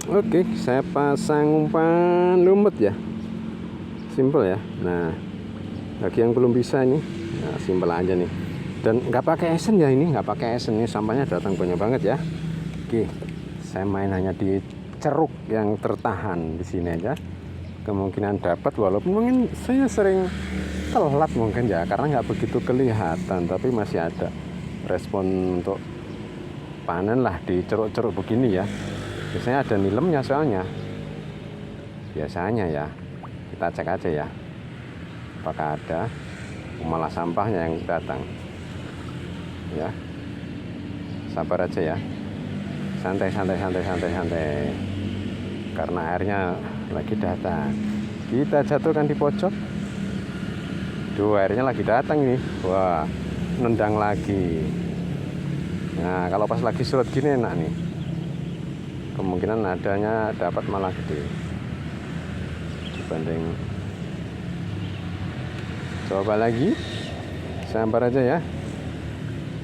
Oke, saya pasang umpan lumut ya, simple ya. Nah, bagi yang belum bisa ini, nah, simple aja nih. Dan nggak pakai esen ya, ini nggak pakai esen, ini sampahnya datang banyak banget ya. Oke, saya main hanya di ceruk yang tertahan di sini aja. Kemungkinan dapat, walaupun mungkin saya sering telat mungkin ya, karena nggak begitu kelihatan, tapi masih ada respon untuk panen lah di ceruk-ceruk begini ya. Biasanya ada nilemnya soalnya, biasanya ya. Kita cek aja ya, apakah ada, malah sampahnya yang datang ya. Sabar aja ya, santai karena airnya lagi datang. Kita jatuhkan di pojok. Duh, airnya lagi datang ini. Wah, nendang lagi. Nah, kalau pas lagi surut gini enak nih, kemungkinan adanya dapat malah gede dibanding. Coba lagi, sabar aja ya,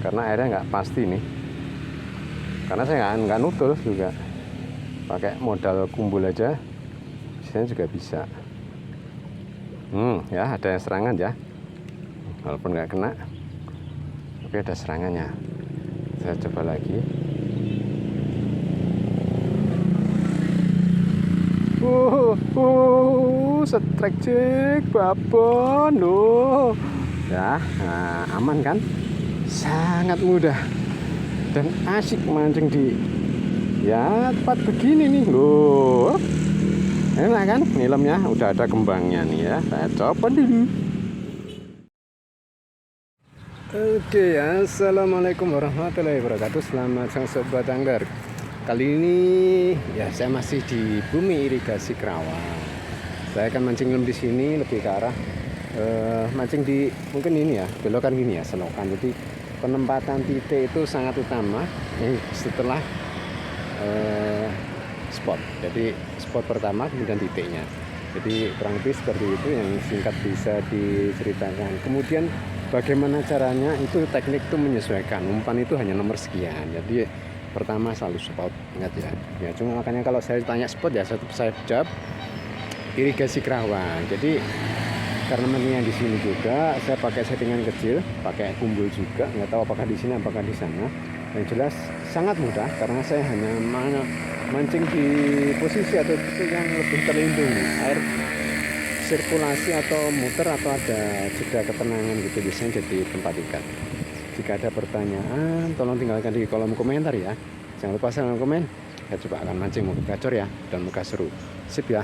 karena airnya nggak pasti nih. Karena saya nggak nutul juga, pakai modal kumbul aja, biasanya juga bisa. Ya ada yang serangan ya, walaupun nggak kena, tapi ada serangannya. Saya coba lagi. Strike cek babon loh ya. Nah, aman kan, sangat mudah dan asik mancing di ya tempat begini nih loh. Enak kan, nilemnya udah ada kembangnya nih ya. Saya coba dulu. Oke, assalamualaikum warahmatullahi wabarakatuh. Selamat siang sobat angler. Kali ini ya saya masih di bumi irigasi Kerawang. Saya akan mancing lem di sini, lebih ke arah mancing di mungkin ini ya, belokan gini ya, selokan. Jadi penempatan titik itu sangat utama setelah spot. Jadi spot pertama kemudian titiknya. Jadi kurang lebih seperti itu yang singkat bisa diceritakan. Kemudian bagaimana caranya, itu teknik itu menyesuaikan. Umpan itu hanya nomor sekian. Jadi pertama selalu spot, ingat ya. Ya cuma makanya kalau saya tanya spot ya saya jawab irigasi Kerawang. Jadi karena mancingnya di sini juga, saya pakai settingan kecil, pakai kumbul juga. Nggak tahu apakah di sini apakah di sana. Yang jelas sangat mudah karena saya hanya mancing di posisi atau titik yang lebih terlindung, air sirkulasi atau muter atau ada jeda ketenangan gitu, biasanya jadi tempat ikan. Jika ada pertanyaan tolong tinggalkan di kolom komentar ya. Jangan lupa share dan komen. Saya coba akan mancing moga gacor ya, dan moga seru. Sip ya,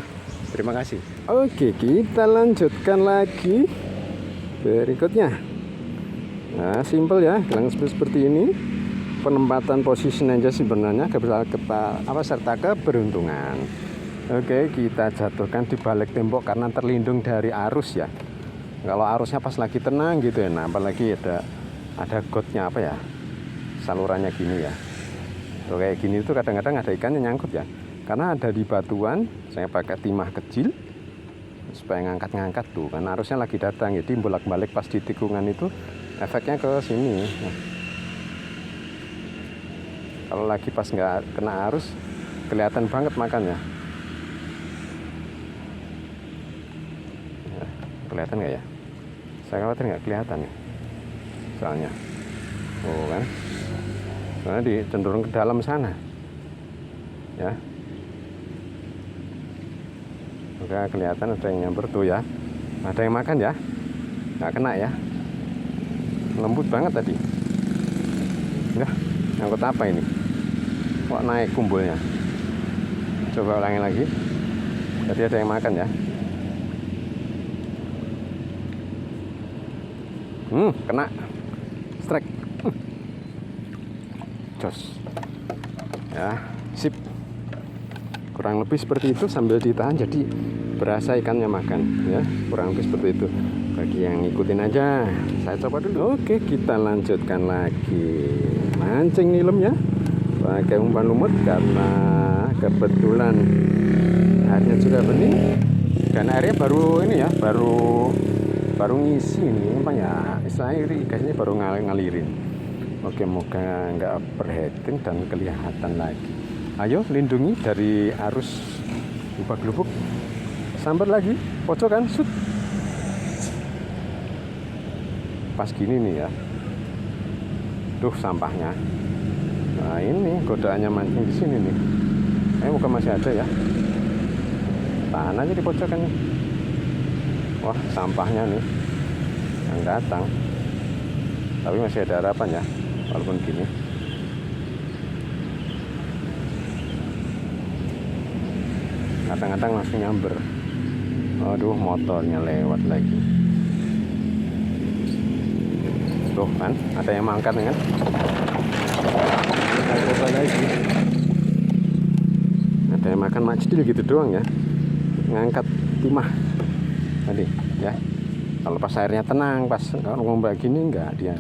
terima kasih. Oke, kita lanjutkan lagi berikutnya. Nah, simple ya, gelang seperti ini. Penempatan posisi aja sebenarnya serta keberuntungan. Oke, kita jatuhkan di balik tembok karena terlindung dari arus ya. Kalau arusnya pas lagi tenang gitu ya, nah apalagi ada gotnya apa ya, salurannya gini ya. Tuh, kayak gini tuh kadang-kadang ada ikannya nyangkut ya. Karena ada di batuan, saya pakai timah kecil supaya ngangkat-ngangkat tuh, karena arusnya lagi datang. Jadi bolak-balik pas di tikungan itu efeknya ke sini. Nah, kalau lagi pas nggak kena arus kelihatan banget makannya. Ya, kelihatan nggak ya? Saya khawatir nggak kelihatan ya, soalnya kan, soalnya cenderung ke dalam sana ya. Udah kelihatan ada yang nyamber tuh ya, ada yang makan ya, nggak kena ya, lembut banget tadi ya. Nyangkut apa ini kok naik kumbulnya? Coba ulangi lagi. Tadi ada yang makan ya. Kena strike. Jos ya, sip. Kurang lebih seperti itu sambil ditahan, jadi berasa ikannya makan ya, kurang lebih seperti itu. Bagi yang ngikutin aja, saya coba dulu. Oke, kita lanjutkan lagi mancing nilem ya, pakai umpan lumut karena kebetulan airnya sudah bening dan airnya baru ini ya, baru ngisi ini apa ya istilahnya, irigasinya baru ngalirin. Oke, moga nggak overheating dan kelihatan lagi. Ayo lindungi dari arus Ubak Glubuk. Sambar lagi, pojokan, sut. Pas gini nih ya. Duh, sampahnya. Nah, ini godaannya mancing di sini nih. Bukan masih ada ya. Tahan aja di pojokan nih. Wah, sampahnya nih yang datang. Tapi masih ada harapan ya, walaupun gini. Kadang-kadang langsung nyamber. Aduh, motornya lewat lagi. Tuh kan, ada yang mangkat kan? Kita coba lagi. Ada yang makan macedil gitu doang ya. Ngangkat timah tadi ya. Kalau pas airnya tenang, pas ngombak gini enggak dia.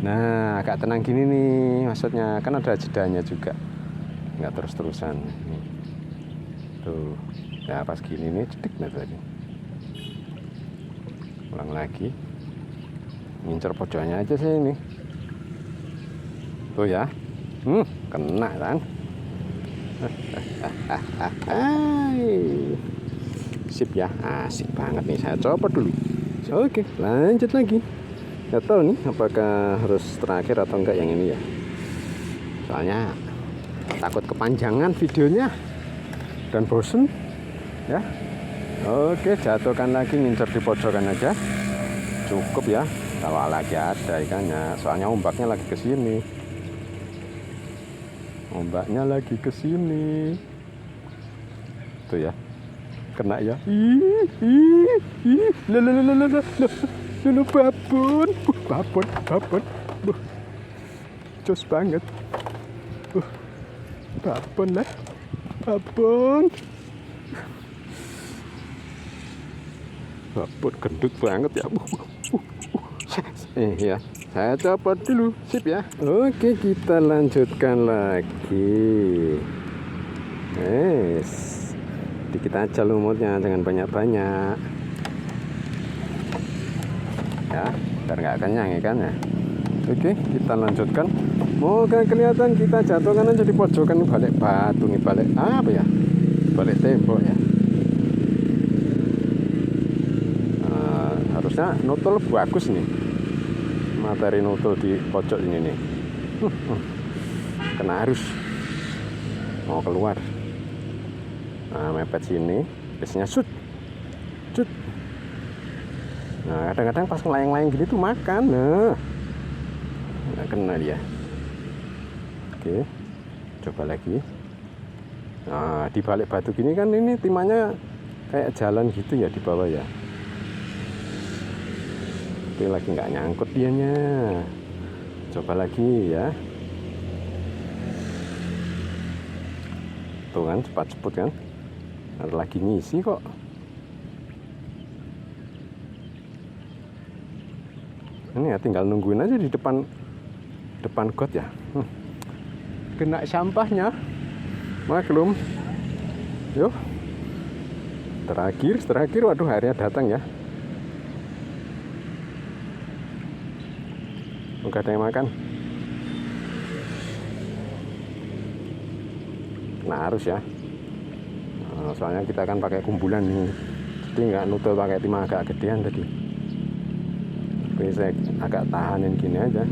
Nah, agak tenang gini nih, maksudnya kan ada jedanya juga. Enggak terus-terusan. Nih. Tuh. Ya pas gini nih cedik nih tadi. Ulang lagi. Ngincer pojoknya aja sih ini. Tuh ya. Kena kan? Sip ya, asik banget nih. Saya copot dulu. Oke, lanjut lagi. Gak tahu nih apakah harus terakhir atau enggak yang ini ya. Soalnya takut kepanjangan videonya dan bosen ya. Oke, jatuhkan lagi, ngincer di pojokan aja. Cukup ya. Kalau lagi ada ikannya, soalnya ombaknya lagi ke sini. Ombaknya lagi ke sini. Tuh ya. Kena ya. Babon. Jos banget. Babon lah. Babon gendut banget ya. Ya, saya copot dulu. Sip ya. Oke, kita lanjutkan lagi. Dikit aja lumutnya, jangan banyak-banyak ya, biar nggak kenyang ikannya. Oke, kita lanjutkan. Moga kelihatan, kita jatuhkan aja di pojokan. Balik batu nih, balik apa ya, balik tembok ya. Harusnya nutul bagus nih, materi nutul di pojok ini nih. Kena arus mau keluar. Nah, mepet sini, biasanya sut. Nah, kadang-kadang pas ngelayang-layang gini tuh makan. Nah, nggak kena dia. Oke, coba lagi. Nah, di balik batu gini kan ini timahnya kayak jalan gitu ya di bawah ya. Tapi lagi nggak nyangkut dianya. Coba lagi ya. Tuh kan, cepat ceput kan. Ada lagi ngisi kok. Ini ya tinggal nungguin aja di depan got ya. Kena sampahnya. Maklum. Yuk. Terakhir. Waduh, akhirnya datang ya. Enggak ada yang makan. Kena arus ya. Soalnya kita kan pakai kumpulan nih, jadi nggak nutul pakai timah agak gedean tadi. Tapi saya agak tahanin gini aja.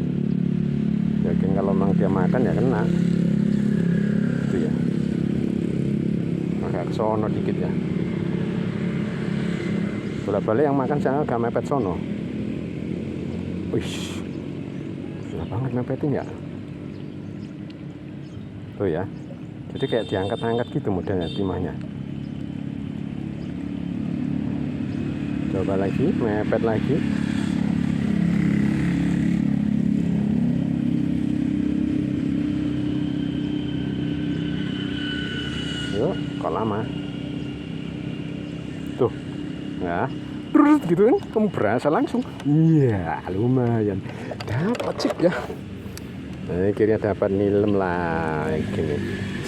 Yakin kalau memang dia makan ya kena. Itu ya. Agak sono dikit ya. Bolak-balik yang makan saya agak mepet sono. Wih, susah banget mepetin ya. Tuh ya. Jadi kayak diangkat-angkat gitu modelnya timahnya. Coba lagi, mepet lagi. Yuk, kok lama? Tuh, ya, terus gitu kan, kamu berasa langsung. Iya, lumayan. Dapat sip ya. Akhirnya dapat nilem lah, gini.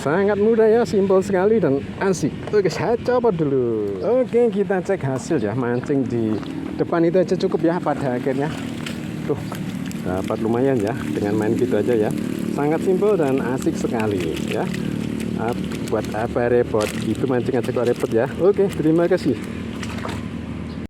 Sangat mudah ya, simpel sekali dan asik. Oke, saya coba dulu. Oke, kita cek hasil ya. Mancing di depan itu aja cukup ya pada akhirnya. Tuh, dapat lumayan ya dengan main gitu aja ya. Sangat simpel dan asik sekali ya. Buat apa repot? Itu mancing aja kok repot ya. Oke, terima kasih.